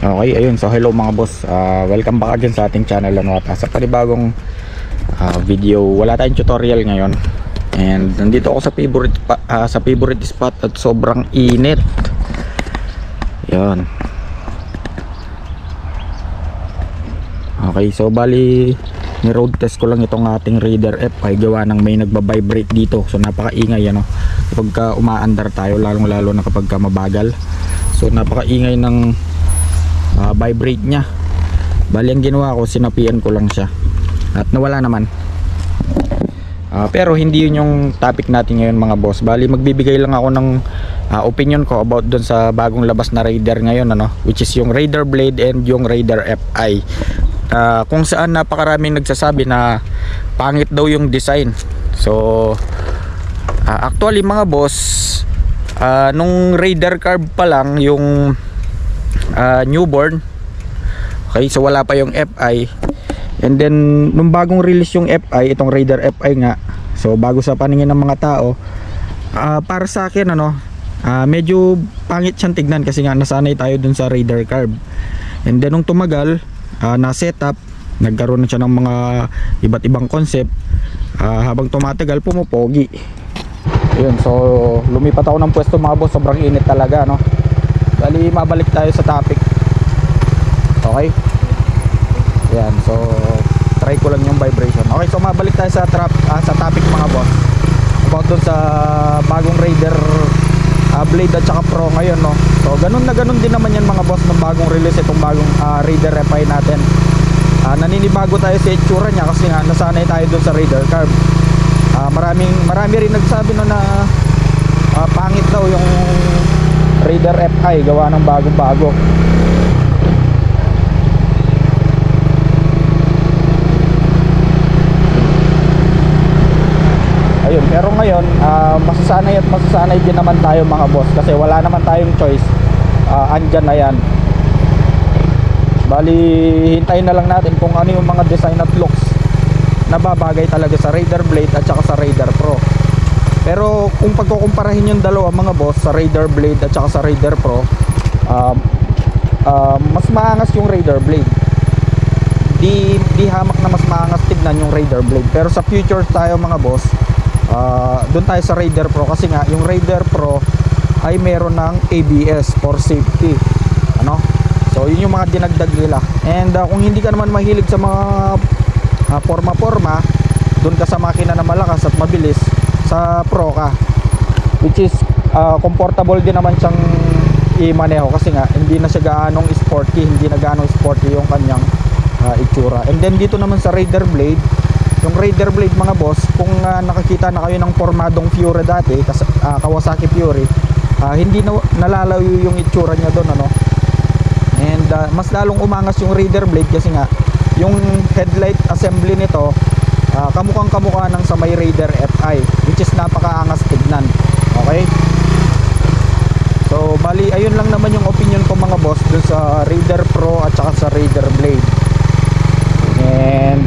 Okay, ayun. So hello mga boss. Welcome back again sa ating channel at sa panibagong video. Wala tayong tutorial ngayon. And nandito ako sa favorite spot at sobrang init. Yan. Okay, so bali ni-road test ko lang itong ating Raider F ay gawa ng may nagba-vibrate dito. So napakaingay kapag umaandar tayo, lalong-lalo na kapag mabagal. So napakaingay ng vibrate nya. Bali ang ginawa ko, sinapian ko lang siya at nawala naman. Pero hindi yun yung topic natin ngayon mga boss. Bali magbibigay lang ako ng opinion ko about dun sa bagong labas na Raider ngayon, which is yung Raider Blade and yung Raider FI. Kung saan napakaraming nagsasabi na pangit daw yung design. So actually mga boss, nung Raider Carb pa lang yung newborn, okay, so wala pa yung FI, and then nung bagong release yung FI, itong Raider FI nga, so bago sa paningin ng mga tao, para sa akin medyo pangit siyang tignan kasi nga nasanay tayo dun sa Raider Carb. And then nung tumagal, na setup, nagkaroon na siya ng mga iba't ibang concept, habang tumatagal pumupogi. Ayun, so lumipat ako ng pwesto mga boss, sobrang init talaga, Bali mabalik tayo sa topic. Okay? Yan, so try ko lang yung vibration. Okay, so mabalik tayo sa topic mga boss, about dun sa bagong Raider Blade at saka Pro ngayon, So ganun na ganun din naman yan mga boss ng bagong release, itong bagong Raider FI natin. Naninibago tayo sa itsura nya kasi nga nasanay tayo dun sa Raider Carb. Marami rin nagsabi na pangit daw yung Raider FI gawa ng bago-bago. Ayun, pero ngayon masasanay din naman tayo mga boss kasi wala naman tayong choice. Andyan na yan. Bali hintayin na lang natin kung ano yung mga design at looks na babagay talaga sa Raider Blade at saka sa Raider Pro. Pero kung pagkukumparahin yung dalawa mga boss, sa Raider Blade at saka sa Raider Pro, mas maangas yung Raider Blade. Di hamak na mas maangas tignan yung Raider Blade. Pero sa future tayo mga boss, doon tayo sa Raider Pro kasi nga yung Raider Pro ay meron ng ABS for safety. So yun yung mga dinagdag nila. And kung hindi ka naman mahilig sa mga forma-forma, doon ka sa makina na malakas at mabilis, sa Pro ka, which is comfortable din naman siyang i-maneho kasi nga hindi na siya gaanong sporty, yung kanyang itsura. And then dito naman sa Raider Blade, yung Raider Blade mga boss, kung nakakita na kayo ng formadong Fury dati, Kawasaki Fury, hindi na nalalayo yung itsura niya doon, and mas lalong umangas yung Raider Blade kasi nga yung headlight assembly nito kamukhang-kamukha ng sa may Raider FI, which is napakaangas tignan. Okay, so bali ayun lang naman yung opinion ko mga boss dun sa Raider Pro at saka sa Raider Blade. And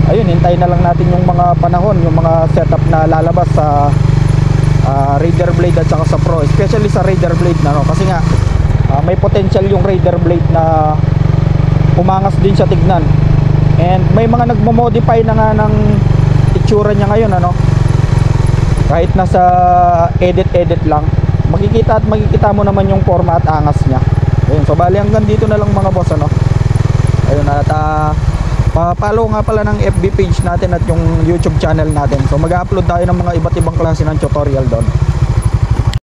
ayun, hintayin na lang natin yung mga panahon, yung mga setup na lalabas sa Raider Blade at saka sa Pro, especially sa Raider Blade kasi nga may potential yung Raider Blade na umangas din siya tignan. And may mga nagmo-modify na nga ng itsura niya ngayon, kahit nasa edit lang, makikita mo naman yung forma at angas niya. Ayun, so bali hanggang dito na lang mga boss, ayun, at follow nga pala ng FB page natin at yung YouTube channel natin. So mag-upload tayo ng mga iba't ibang klase ng tutorial doon.